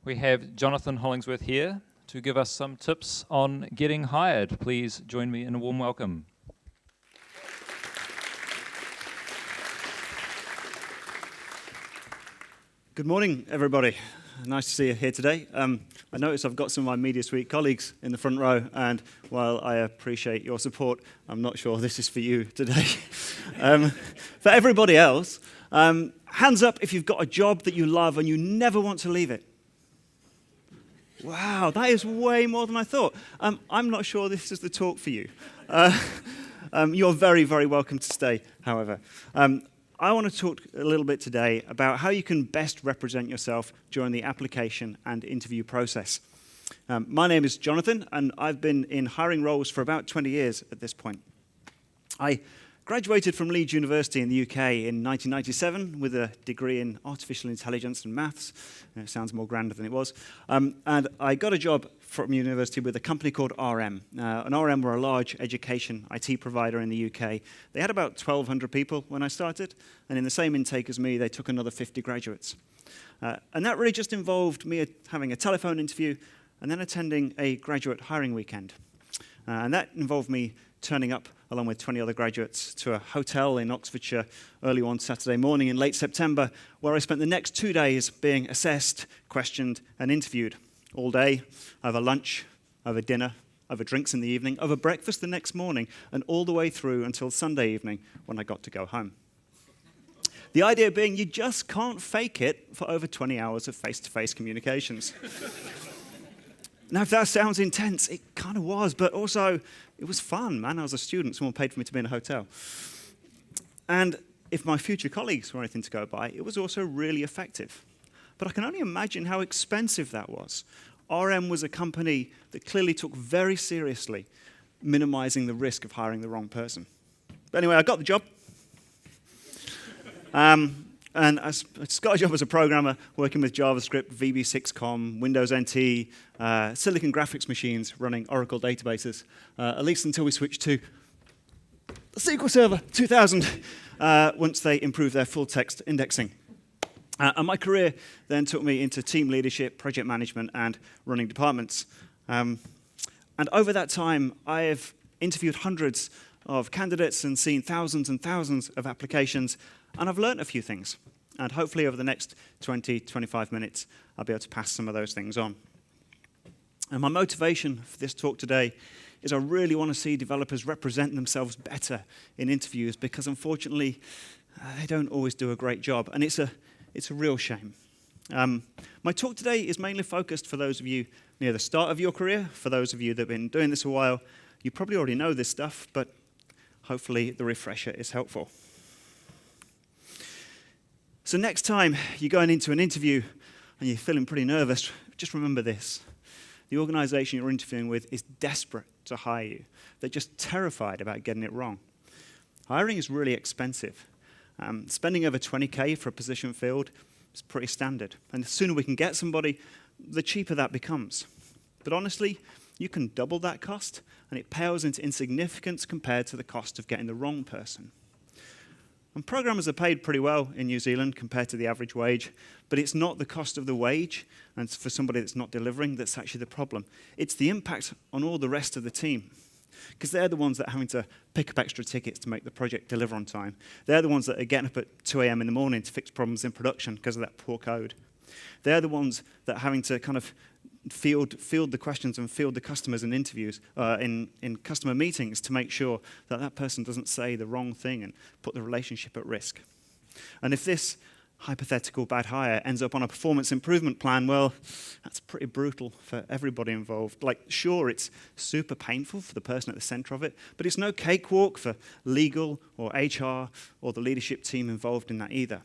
We have Jonathan Hollingsworth here to give us some tips on getting hired. Please join me in a warm welcome. Good morning, everybody. Nice to see you here today. I notice I've got some of my Media Suite colleagues in the front row, and while I appreciate your support, I'm not sure this is for you today. For everybody else, hands up if you've got a job that you love and you never want to leave it. Wow, that is way more than I thought. I'm not sure this is the talk for you. You're very, very welcome to stay, however. I want to talk a little bit today about how you can best represent yourself during the application and interview process. My name is Jonathan, and I've been in hiring roles for about 20 years at this point. I graduated from Leeds University in the UK in 1997 with a degree in artificial intelligence and maths. It sounds more grander than it was. And I got a job from university with a company called RM. And RM were a large education IT provider in the UK. They had about 1,200 people when I started, and in the same intake as me, they took another 50 graduates. And that really just involved me having a telephone interview and then attending a graduate hiring weekend. And that involved me turning up along with 20 other graduates to a hotel in Oxfordshire early one Saturday morning in late September, where I spent the next 2 days being assessed, questioned, and interviewed all day, over lunch, over dinner, over drinks in the evening, over breakfast the next morning, and all the way through until Sunday evening when I got to go home. The idea being you just can't fake it for over 20 hours of face-to-face communications. Now, if that sounds intense, it kind of was, but also it was fun, man. I was a student. Someone paid for me to be in a hotel. And if my future colleagues were anything to go by, it was also really effective. But I can only imagine how expensive that was. RM was a company that clearly took very seriously minimizing the risk of hiring the wrong person. But anyway, I got the job. And I got a job as a programmer working with JavaScript, VB6.com, Windows NT, Silicon graphics machines running Oracle databases, at least until we switched to the SQL Server 2000 once they improved their full text indexing. And my career then took me into team leadership, project management, and running departments. And over that time, I have interviewed hundreds of candidates and seen thousands and thousands of applications, and I've learned a few things. And hopefully over the next 20, 25 minutes, I'll be able to pass some of those things on. And my motivation for this talk today is I really want to see developers represent themselves better in interviews, because unfortunately, they don't always do a great job, and it's a real shame. My talk today is mainly focused for those of you near the start of your career. For those of you that have been doing this a while, you probably already know this stuff, but hopefully the refresher is helpful. So next time you're going into an interview and you're feeling pretty nervous, just remember this. The organization you're interviewing with is desperate to hire you. They're just terrified about getting it wrong. Hiring is really expensive. Spending over 20K for a position filled is pretty standard. And the sooner we can get somebody, the cheaper that becomes. But honestly, you can double that cost, and it pales into insignificance compared to the cost of getting the wrong person. And programmers are paid pretty well in New Zealand compared to the average wage, but it's not the cost of the wage, and for somebody that's not delivering, that's actually the problem. It's the impact on all the rest of the team, because they're the ones that are having to pick up extra tickets to make the project deliver on time. They're the ones that are getting up at 2 a.m. in the morning to fix problems in production because of that poor code. They're the ones that are having to kind of field the questions and field the customers in interviews, in customer meetings, to make sure that that person doesn't say the wrong thing and put the relationship at risk. And if this hypothetical bad hire ends up on a performance improvement plan, well, that's pretty brutal for everybody involved. Like, sure, it's super painful for the person at the center of it, but it's no cakewalk for legal or HR or the leadership team involved in that either.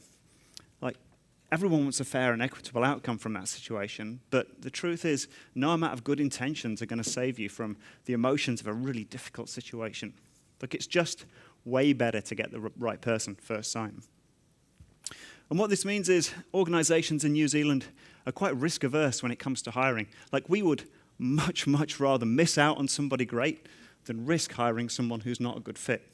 Like, everyone wants a fair and equitable outcome from that situation, but the truth is, no amount of good intentions are going to save you from the emotions of a really difficult situation. Look, it's just way better to get the right person first time. And what this means is organizations in New Zealand are quite risk-averse when it comes to hiring. Like, we would much, much rather miss out on somebody great than risk hiring someone who's not a good fit.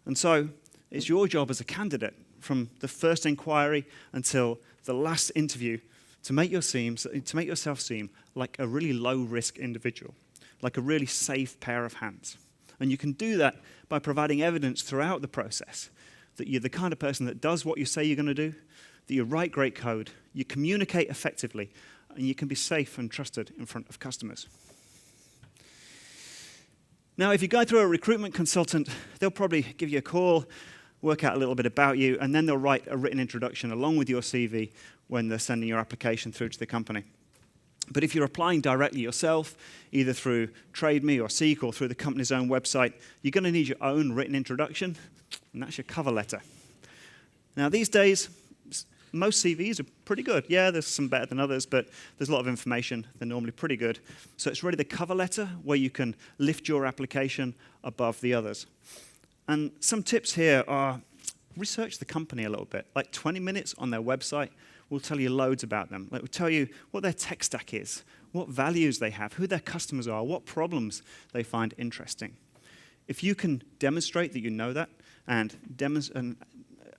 And so it's your job as a candidate, from the first inquiry until the last interview, to make yourself seem like a really low-risk individual, like a really safe pair of hands. And you can do that by providing evidence throughout the process that you're the kind of person that does what you say you're going to do, that you write great code, you communicate effectively, and you can be safe and trusted in front of customers. Now, if you go through a recruitment consultant, they'll probably give you a call, work out a little bit about you, and then they'll write a written introduction along with your CV when they're sending your application through to the company. But if you're applying directly yourself, either through TradeMe or Seek or through the company's own website, you're going to need your own written introduction, and that's your cover letter. Now, these days, most CVs are pretty good. Yeah, there's some better than others, but there's a lot of information. They're normally pretty good. So it's really the cover letter where you can lift your application above the others. And some tips here are research the company a little bit. Like 20 minutes on their website will tell you loads about them. It will tell you what their tech stack is, what values they have, who their customers are, what problems they find interesting. If you can demonstrate that you know that and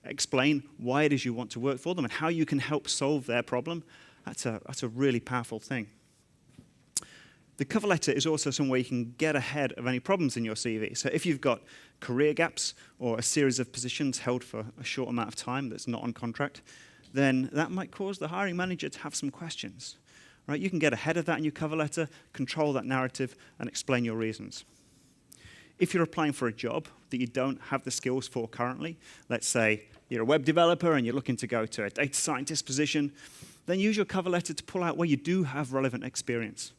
explain why it is you want to work for them and how you can help solve their problem, that's a really powerful thing. The cover letter is also somewhere you can get ahead of any problems in your CV. So if you've got career gaps or a series of positions held for a short amount of time that's not on contract, then that might cause the hiring manager to have some questions. Right? You can get ahead of that in your cover letter, control that narrative, and explain your reasons. If you're applying for a job that you don't have the skills for currently, let's say you're a web developer and you're looking to go to a data scientist position, then use your cover letter to pull out where you do have relevant experience.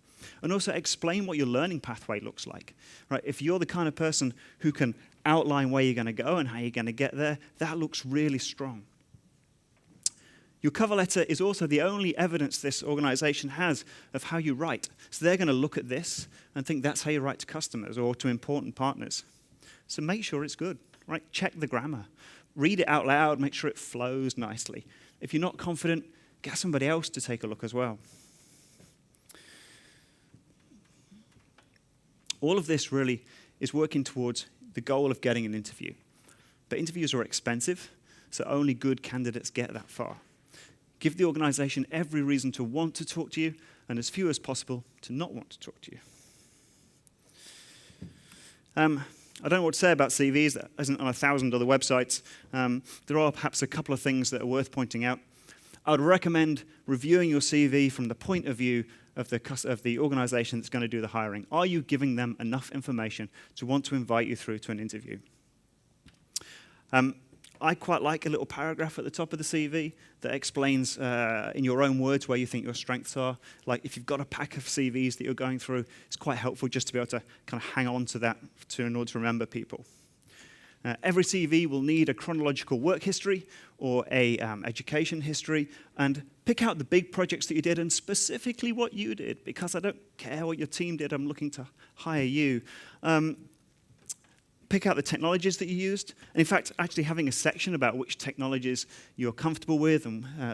And also explain what your learning pathway looks like. Right? If you're the kind of person who can outline where you're going to go and how you're going to get there, that looks really strong. Your cover letter is also the only evidence this organization has of how you write. So they're going to look at this and think that's how you write to customers or to important partners. So make sure it's good, right? Check the grammar. Read it out loud, make sure it flows nicely. If you're not confident, get somebody else to take a look as well. All of this really is working towards the goal of getting an interview. But interviews are expensive, so only good candidates get that far. Give the organization every reason to want to talk to you, and as few as possible to not want to talk to you. I don't know what to say about CVs. That isn't on 1,000 other websites. There are perhaps a couple of things that are worth pointing out. I would recommend reviewing your CV from the point of view of the organization that's going to do the hiring. Are you giving them enough information to want to invite you through to an interview? I quite like a little paragraph at the top of the CV that explains in your own words where you think your strengths are. Like if you've got a pack of CVs that you're going through, it's quite helpful just to be able to kind of hang on to that in order to remember people. Every CV will need a chronological work history or a education history, and pick out the big projects that you did and specifically what you did, because I don't care what your team did, I'm looking to hire you. Pick out the technologies that you used. And in fact, actually having a section about which technologies you're comfortable with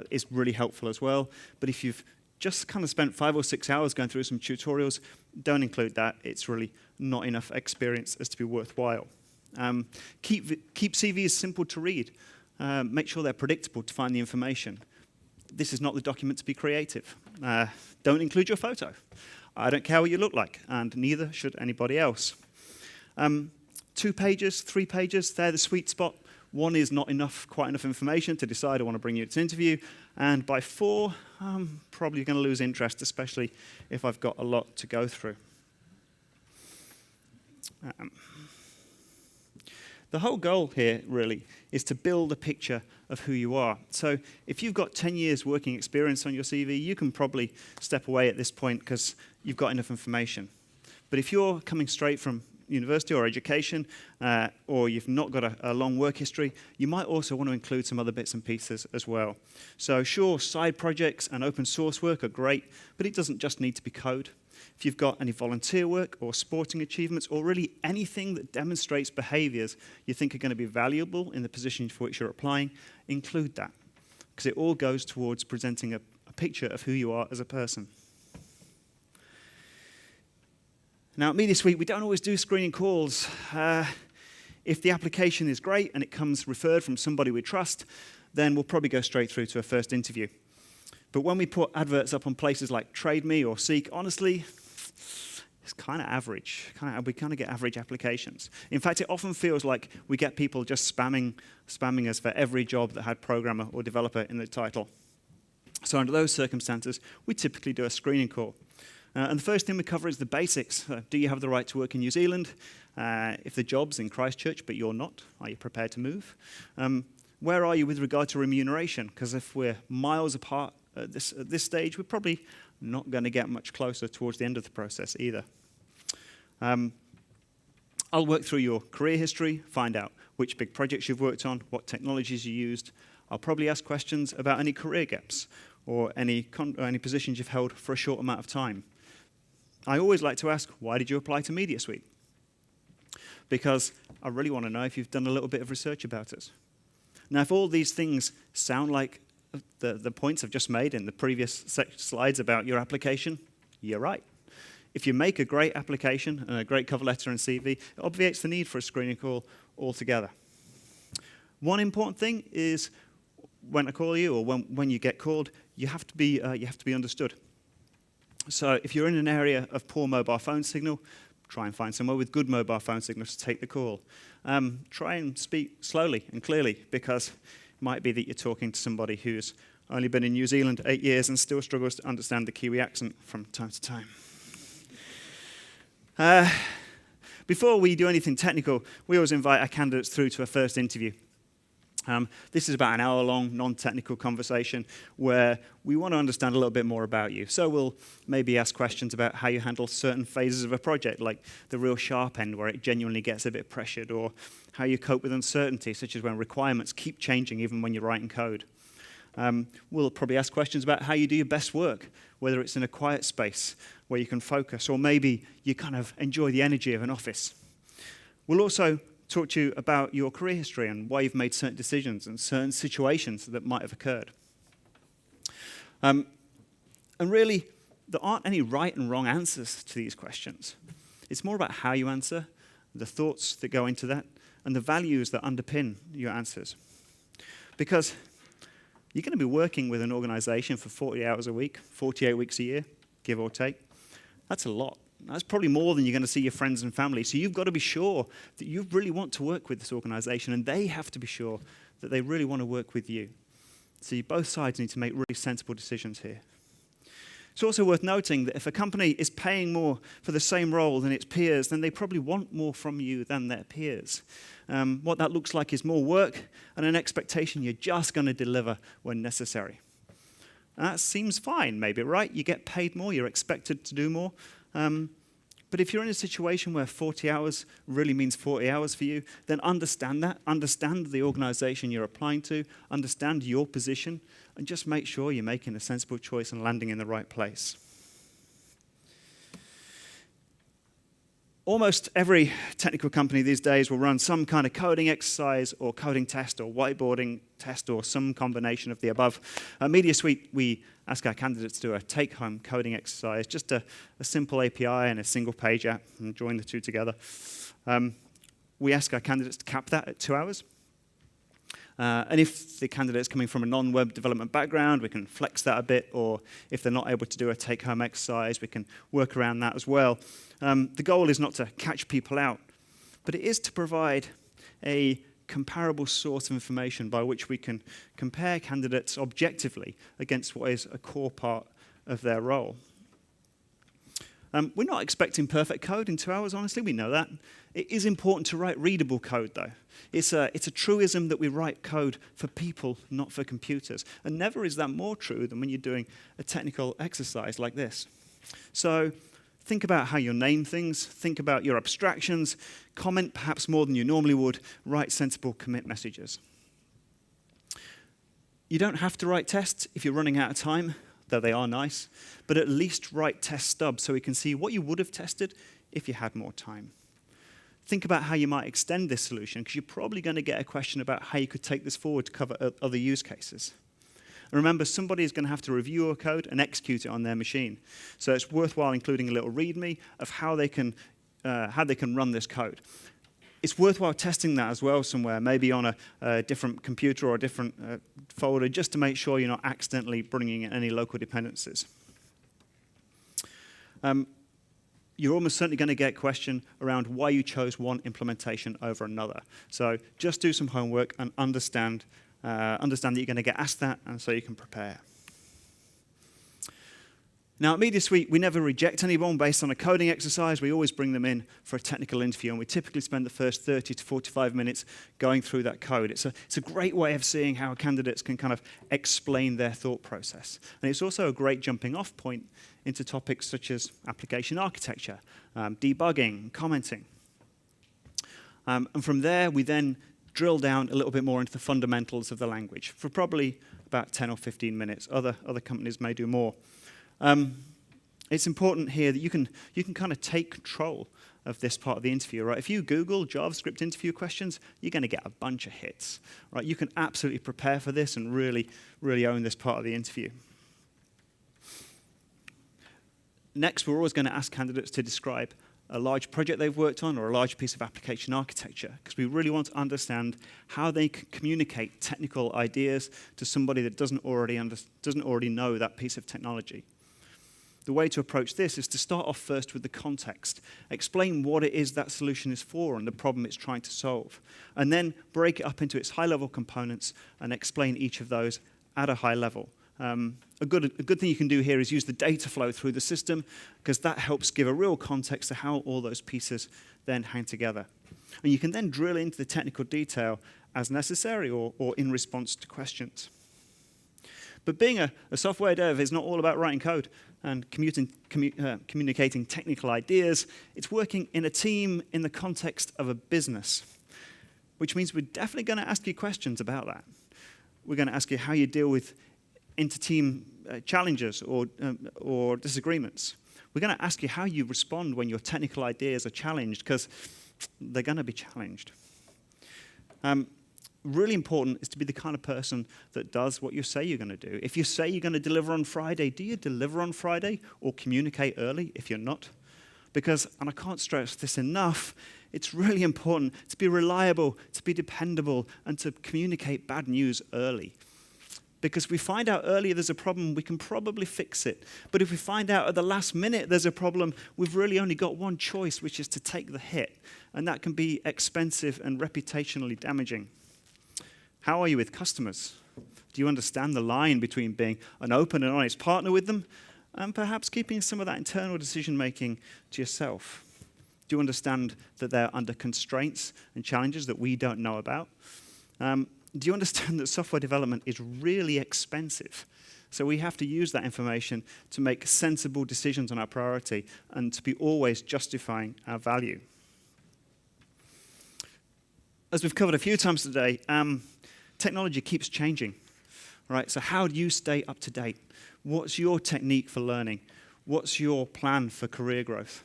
is really helpful as well. But if you've just kind of spent 5 or 6 hours going through some tutorials, don't include that. It's really not enough experience as to be worthwhile. Keep CVs simple to read. Make sure they're predictable to find the information. This is not the document to be creative. Don't include your photo. I don't care what you look like, and neither should anybody else. 2 pages, 3 pages, they're the sweet spot. 1 is not quite enough information to decide I want to bring you to an interview. And by 4, I'm probably going to lose interest, especially if I've got a lot to go through. The whole goal here, really, is to build a picture of who you are. So if you've got 10 years working experience on your CV, you can probably step away at this point because you've got enough information. But if you're coming straight from university or education, or you've not got a long work history, you might also want to include some other bits and pieces as well. So sure, side projects and open source work are great, but it doesn't just need to be code. If you've got any volunteer work or sporting achievements or really anything that demonstrates behaviors you think are going to be valuable in the position for which you're applying, include that, because it all goes towards presenting a picture of who you are as a person. Now, at me this week, we don't always do screening calls. If the application is great and it comes referred from somebody we trust, then we'll probably go straight through to a first interview. But when we put adverts up on places like Trade Me or Seek, honestly, it's kind of average. We kind of get average applications. In fact, it often feels like we get people just spamming us for every job that had programmer or developer in the title. So under those circumstances, we typically do a screening call. And the first thing we cover is the basics. Do you have the right to work in New Zealand? If the job's in Christchurch, but you're not, are you prepared to move? Where are you with regard to remuneration? Because if we're miles apart at this stage, we're probably not going to get much closer towards the end of the process either. I'll work through your career history, find out which big projects you've worked on, what technologies you used. I'll probably ask questions about any career gaps or any positions you've held for a short amount of time. I always like to ask, why did you apply to Media Suite? Because I really want to know if you've done a little bit of research about it. Now, if all these things sound like the points I've just made in the previous slides about your application, you're right. If you make a great application and a great cover letter and CV, it obviates the need for a screening call altogether. One important thing is when I call you or when you get called, you have to be understood. So if you're in an area of poor mobile phone signal, try and find somewhere with good mobile phone signals to take the call. Try and speak slowly and clearly, because it might be that you're talking to somebody who's only been in New Zealand 8 years and still struggles to understand the Kiwi accent from time to time. Before we do anything technical, we always invite our candidates through to a first interview. This is about an hour-long, non-technical conversation where we want to understand a little bit more about you. So we'll maybe ask questions about how you handle certain phases of a project, like the real sharp end where it genuinely gets a bit pressured, or how you cope with uncertainty, such as when requirements keep changing even when you're writing code. We'll probably ask questions about how you do your best work, whether it's in a quiet space where you can focus, or maybe you kind of enjoy the energy of an office. We'll also talk to you about your career history and why you've made certain decisions and certain situations that might have occurred. And really, there aren't any right and wrong answers to these questions. It's more about how you answer, the thoughts that go into that, and the values that underpin your answers. Because you're going to be working with an organization for 40 hours a week, 48 weeks a year, give or take. That's a lot. That's probably more than you're going to see your friends and family. So you've got to be sure that you really want to work with this organization, and they have to be sure that they really want to work with you. So both sides need to make really sensible decisions here. It's also worth noting that if a company is paying more for the same role than its peers, then they probably want more from you than their peers. What that looks like is more work and an expectation you're just going to deliver when necessary. And that seems fine, maybe, right? You get paid more, you're expected to do more. But if you're in a situation where 40 hours really means 40 hours for you, then understand that. Understand the organization you're applying to. Understand your position. And just make sure you're making a sensible choice and landing in the right place. Almost every technical company these days will run some kind of coding exercise or coding test or whiteboarding test or some combination of the above. At Media Suite, we ask our candidates to do a take-home coding exercise, just a simple API and a single-page app, and join the two together. We ask our candidates to cap that at 2 hours. And if the candidate's coming from a non-web development background, we can flex that a bit, or if they're not able to do a take-home exercise, we can work around that as well. The goal is not to catch people out, but it is to provide a comparable source of information by which we can compare candidates objectively against what is a core part of their role. We're not expecting perfect code in 2 hours, honestly, we know that. It is important to write readable code, though. It's a truism that we write code for people, not for computers. And never is that more true than when you're doing a technical exercise like this. So think about how you name things, think about your abstractions, comment perhaps more than you normally would, write sensible commit messages. You don't have to write tests if you're running out of time, though they are nice, but at least write test stubs so we can see what you would have tested if you had more time. Think about how you might extend this solution, because you're probably going to get a question about how you could take this forward to cover other use cases. And remember, somebody is going to have to review your code and execute it on their machine. So it's worthwhile including a little README of how they can run this code. It's worthwhile testing that as well somewhere, maybe on a different computer or a different folder, just to make sure you're not accidentally bringing in any local dependencies. You're almost certainly going to get a question around why you chose one implementation over another. So just do some homework and understand that you're going to get asked that, and so you can prepare. Now, at Media Suite, we never reject anyone based on a coding exercise. We always bring them in for a technical interview, and we typically spend the first 30 to 45 minutes going through that code. It's a great way of seeing how candidates can kind of explain their thought process. And it's also a great jumping-off point into topics such as application architecture, debugging, commenting. And from there, we then drill down a little bit more into the fundamentals of the language for probably about 10 or 15 minutes. Other companies may do more. It's important here that you can kind of take control of this part of the interview, right? If you Google JavaScript interview questions, you're going to get a bunch of hits, right? You can absolutely prepare for this and really, really own this part of the interview. Next, we're always going to ask candidates to describe a large project they've worked on or a large piece of application architecture, because we really want to understand how they can communicate technical ideas to somebody that doesn't already know that piece of technology. The way to approach this is to start off first with the context, explain what it is that solution is for and the problem it's trying to solve, and then break it up into its high-level components and explain each of those at a high level. A good thing you can do here is use the data flow through the system, because that helps give a real context to how all those pieces then hang together. And you can then drill into the technical detail as necessary or in response to questions. But being a software dev is not all about writing code and communicating technical ideas. It's working in a team in the context of a business, which means we're definitely going to ask you questions about that. We're going to ask you how you deal with inter-team challenges or disagreements. We're going to ask you how you respond when your technical ideas are challenged, because they're going to be challenged. Really important is to be the kind of person that does what you say you're going to do. If you say you're going to deliver on Friday, do you deliver on Friday or communicate early if you're not? Because, and I can't stress this enough, it's really important to be reliable, to be dependable, and to communicate bad news early. Because if we find out earlier there's a problem, we can probably fix it. But if we find out at the last minute there's a problem, we've really only got one choice, which is to take the hit. And that can be expensive and reputationally damaging. How are you with customers? Do you understand the line between being an open and honest partner with them and perhaps keeping some of that internal decision-making to yourself? Do you understand that they're under constraints and challenges that we don't know about? Do you understand that software development is really expensive? So we have to use that information to make sensible decisions on our priority and to be always justifying our value. As we've covered a few times today, technology keeps changing, right? So how do you stay up to date? What's your technique for learning? What's your plan for career growth?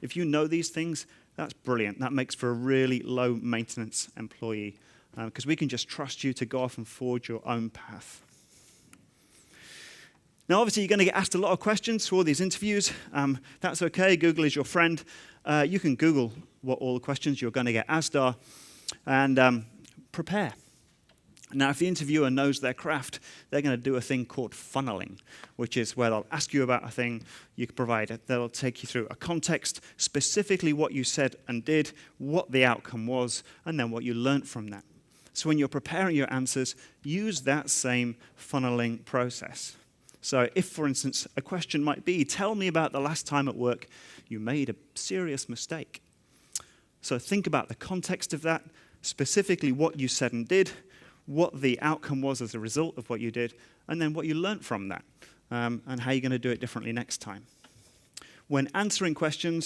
If you know these things, that's brilliant. That makes for a really low maintenance employee, because we can just trust you to go off and forge your own path. Now, obviously, you're going to get asked a lot of questions through all these interviews. That's okay. Google is your friend. You can Google what all the questions you're going to get asked are and prepare. Now, if the interviewer knows their craft, they're going to do a thing called funneling, which is where they'll ask you about a thing you can provide. They'll take you through a context, specifically what you said and did, what the outcome was, and then what you learned from that. So when you're preparing your answers, use that same funneling process. So if, for instance, a question might be, tell me about the last time at work you made a serious mistake. So think about the context of that, specifically what you said and did, what the outcome was as a result of what you did, and then what you learned from that, and how you're going to do it differently next time. When answering a question,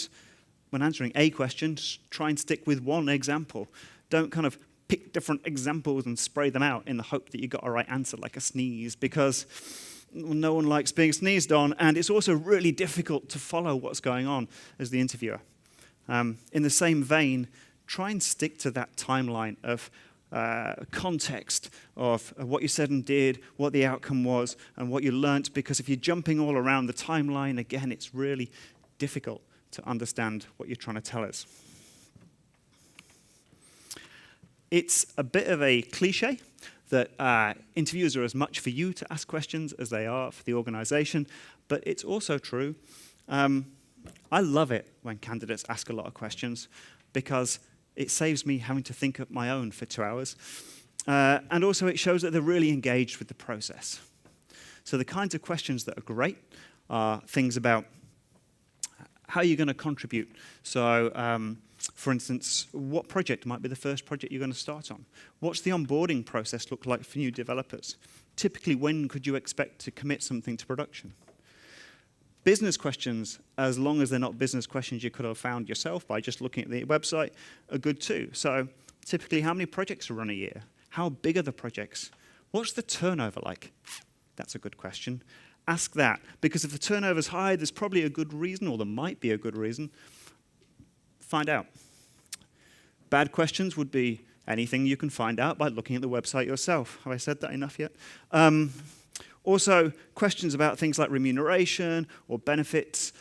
try and stick with one example. Don't kind of pick different examples and spray them out in the hope that you got a right answer, like a sneeze, because no one likes being sneezed on, and it's also really difficult to follow what's going on as the interviewer. In the same vein, try and stick to that timeline of context of what you said and did, what the outcome was, and what you learnt, because if you're jumping all around the timeline, again, it's really difficult to understand what you're trying to tell us. It's a bit of a cliche that interviews are as much for you to ask questions as they are for the organization, but it's also true. I love it when candidates ask a lot of questions because it saves me having to think up my own for 2 hours. And also it shows that they're really engaged with the process. So the kinds of questions that are great are things about how you're going to contribute. So for instance, what project might be the first project you're going to start on? What's the onboarding process look like for new developers? Typically, when could you expect to commit something to production? Business questions, as long as they're not business questions you could have found yourself by just looking at the website, are good too. So typically, how many projects are run a year? How big are the projects? What's the turnover like? That's a good question. Ask that, because if the turnover's high, there's probably a good reason, or there might be a good reason. Find out. Bad questions would be anything you can find out by looking at the website yourself. Have I said that enough yet? Also, questions about things like remuneration or benefits.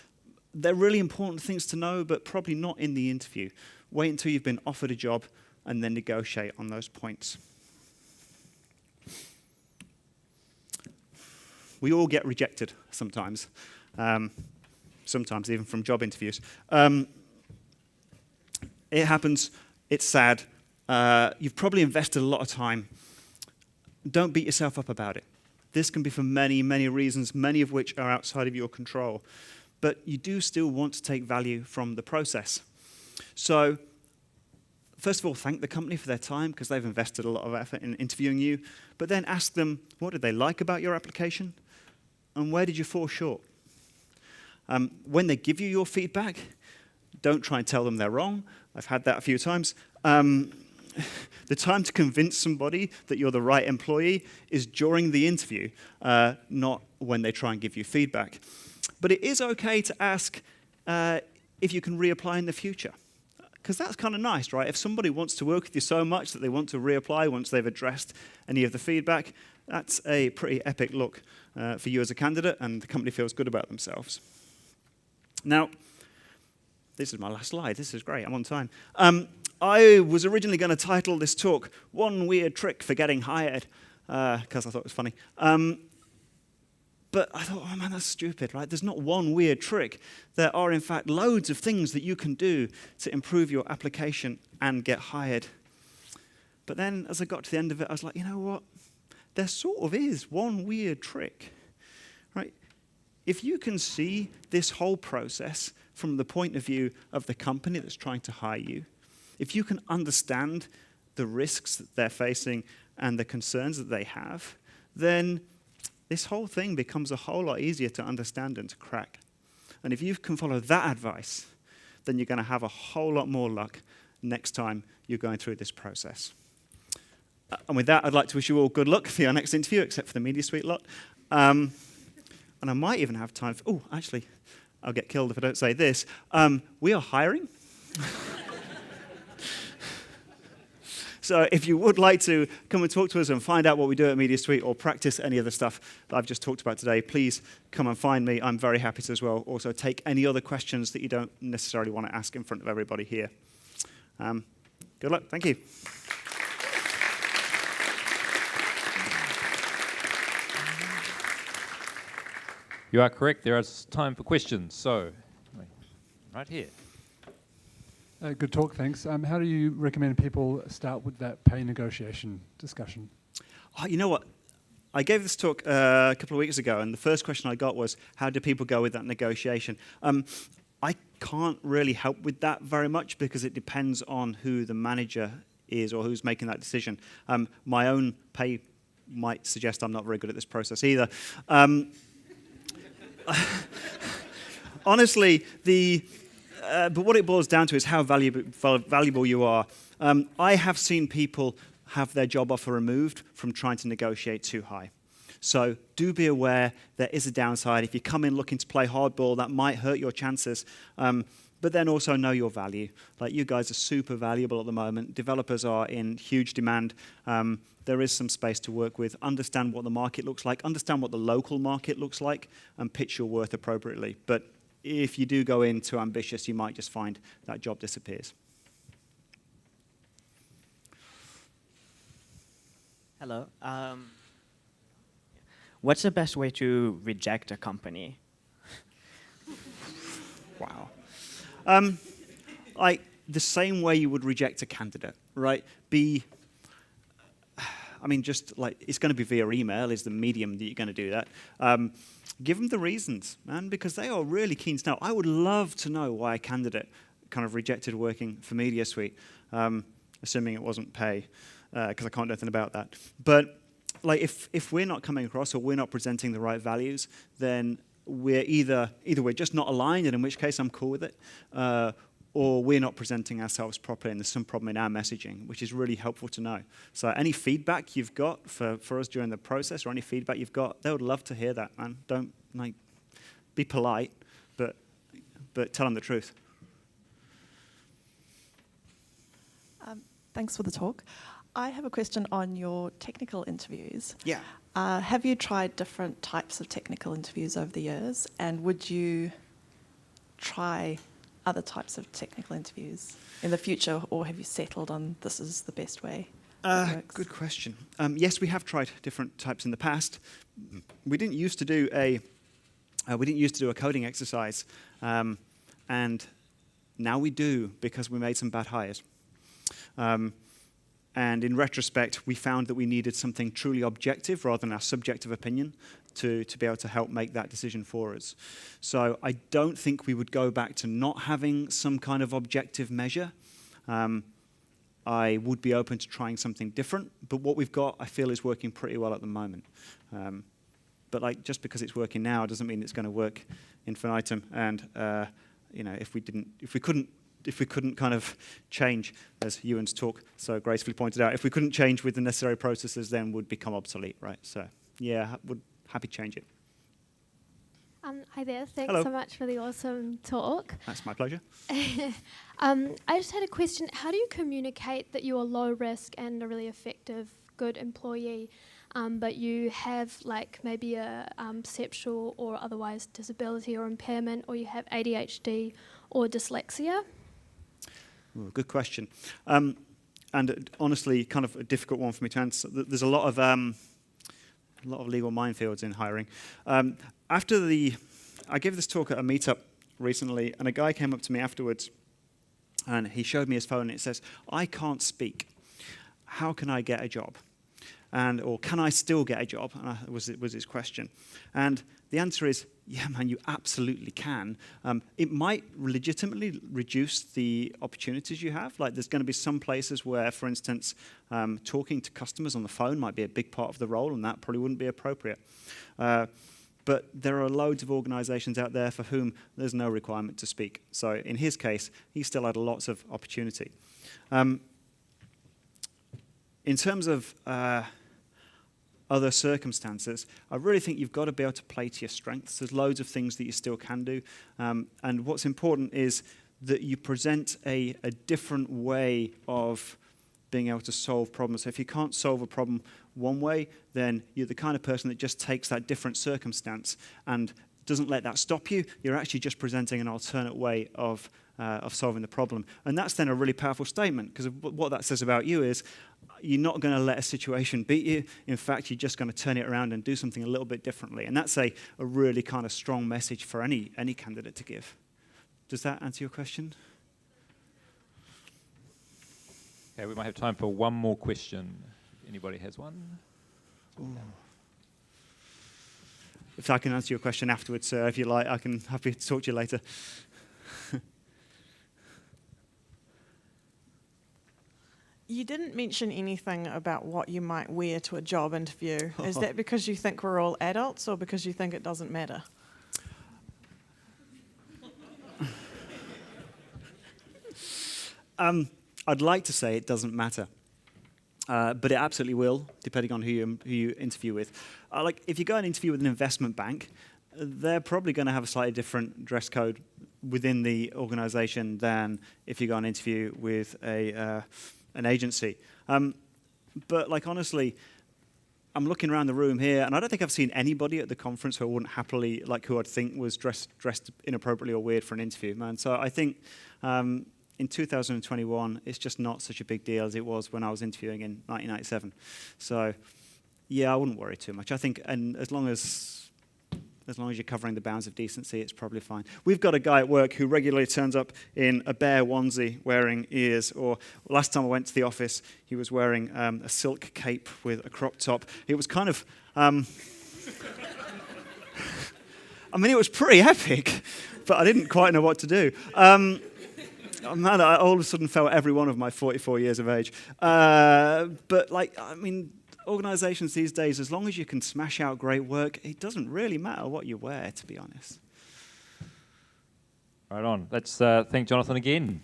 They're really important things to know, but probably not in the interview. Wait until you've been offered a job and then negotiate on those points. We all get rejected sometimes, sometimes even from job interviews. It happens. It's sad. You've probably invested a lot of time. Don't beat yourself up about it. This can be for many, many reasons, many of which are outside of your control. But you do still want to take value from the process. So, first of all, thank the company for their time, because they've invested a lot of effort in interviewing you. But then ask them, what did they like about your application? And where did you fall short? When they give you your feedback, don't try and tell them they're wrong. I've had that a few times. The time to convince somebody that you're the right employee is during the interview, not when they try and give you feedback. But it is okay to ask if you can reapply in the future. Because that's kind of nice, right? If somebody wants to work with you so much that they want to reapply once they've addressed any of the feedback, that's a pretty epic look for you as a candidate, and the company feels good about themselves. Now, this is my last slide. This is great. I'm on time. I was originally going to title this talk, One Weird Trick for Getting Hired, because I thought it was funny. But I thought, oh man, that's stupid, right? There's not one weird trick. There are, in fact, loads of things that you can do to improve your application and get hired. But then, as I got to the end of it, I was like, you know what? There sort of is one weird trick, right? If you can see this whole process from the point of view of the company that's trying to hire you, if you can understand the risks that they're facing and the concerns that they have, then this whole thing becomes a whole lot easier to understand and to crack. And if you can follow that advice, then you're going to have a whole lot more luck next time you're going through this process. And with that, I'd like to wish you all good luck for your next interview, except for the Media Suite lot. And I might even have time for, oh, actually, I'll get killed if I don't say this. We are hiring. So if you would like to come and talk to us and find out what we do at Media Suite or practice any of the stuff that I've just talked about today, please come and find me. I'm very happy to as well. Also, take any other questions that you don't necessarily want to ask in front of everybody here. Good luck. Thank you. You are correct. There is time for questions. So, right here. Good talk, thanks. How do you recommend people start with that pay negotiation discussion? Oh, you know what? I gave this talk a couple of weeks ago, and the first question I got was, how do people go with that negotiation? I can't really help with that very much because it depends on who the manager is or who's making that decision. My own pay might suggest I'm not very good at this process either. Honestly, but what it boils down to is how valuable you are. I have seen people have their job offer removed from trying to negotiate too high. So do be aware there is a downside. If you come in looking to play hardball, that might hurt your chances. But then also know your value. Like, you guys are super valuable at the moment. Developers are in huge demand. There is some space to work with. Understand what the market looks like. Understand what the local market looks like, and pitch your worth appropriately. But if you do go in too ambitious, you might just find that job disappears. Hello. What's the best way to reject a company? Wow. Like the same way you would reject a candidate, right? Just like it's going to be via email is the medium that you're going to do that. Give them the reasons, man, because they are really keen to know. I would love to know why a candidate kind of rejected working for Media Suite, assuming it wasn't pay, because I can't do anything about that. But like if we're not coming across or we're not presenting the right values, then we're either we're just not aligned, and in which case I'm cool with it, or we're not presenting ourselves properly, and there's some problem in our messaging, which is really helpful to know. So any feedback you've got for us during the process, or any feedback you've got, they would love to hear that, man. Don't, like, be polite, but tell them the truth. Thanks for the talk. I have a question on your technical interviews. Yeah. Have you tried different types of technical interviews over the years, and would you try other types of technical interviews in the future, or have you settled on this is the best way? Good question. Yes, we have tried different types in the past. We didn't used to do a coding exercise, and now we do because we made some bad hires. And in retrospect, we found that we needed something truly objective rather than our subjective opinion to be able to help make that decision for us. So I don't think we would go back to not having some kind of objective measure. I would be open to trying something different, but what we've got, I feel, is working pretty well at the moment. But like, just because it's working now doesn't mean it's going to work infinitum. And if we couldn't kind of change, as Ewan's talk so gracefully pointed out, if we couldn't change with the necessary processes, then would become obsolete, right? So yeah, would happy to change it. Hi there, thanks Hello. so much for the awesome talk. That's my pleasure. I just had a question. How do you communicate that you're low risk and a really effective, good employee, but you have like maybe a perceptual or otherwise disability or impairment, or you have ADHD or dyslexia? Ooh, good question. And honestly, kind of a difficult one for me to answer. There's a lot of legal minefields in hiring. I gave this talk at a meetup recently, and a guy came up to me afterwards, and he showed me his phone, and it says, "I can't speak. How can I get a job?" Or can I still get a job? Was his question. And the answer is, yeah, man, you absolutely can. It might legitimately reduce the opportunities you have. Like, there's going to be some places where, for instance, talking to customers on the phone might be a big part of the role, and that probably wouldn't be appropriate. But there are loads of organizations out there for whom there's no requirement to speak. So in his case, he still had lots of opportunity. In terms of other circumstances, I really think you've got to be able to play to your strengths. There's loads of things that you still can do. And what's important is that you present a different way of being able to solve problems. So if you can't solve a problem one way, then you're the kind of person that just takes that different circumstance and doesn't let that stop you. You're actually just presenting an alternate way of solving the problem. And that's then a really powerful statement, because what that says about you is you're not going to let a situation beat you. In fact, you're just going to turn it around and do something a little bit differently. And that's a really kind of strong message for any candidate to give. Does that answer your question? Okay, we might have time for one more question. If anybody has one? Ooh. If I can answer your question afterwards, sir, if you like, I can happy to talk to you later. You didn't mention anything about what you might wear to a job interview. Is that because you think we're all adults, or because you think it doesn't matter? I'd like to say it doesn't matter, but it absolutely will, depending on who you interview with. Like, if you go and interview with an investment bank, they're probably going to have a slightly different dress code within the organization than if you go and interview with an agency. But like, honestly, I'm looking around the room here, and I don't think I've seen anybody at the conference who I wouldn't happily, like, who I'd think was dressed inappropriately or weird for an interview, man. So I think in 2021, it's just not such a big deal as it was when I was interviewing in 1997. So, yeah, I wouldn't worry too much. I think, and as long as you're covering the bounds of decency, it's probably fine. We've got a guy at work who regularly turns up in a bear onesie wearing ears, or last time I went to the office, he was wearing a silk cape with a crop top. It was kind of, I mean, it was pretty epic, but I didn't quite know what to do. Man, I all of a sudden felt every one of my 44 years of age. But, like, I mean, organizations these days, as long as you can smash out great work, it doesn't really matter what you wear, to be honest. Right on. Let's thank Jonathan again.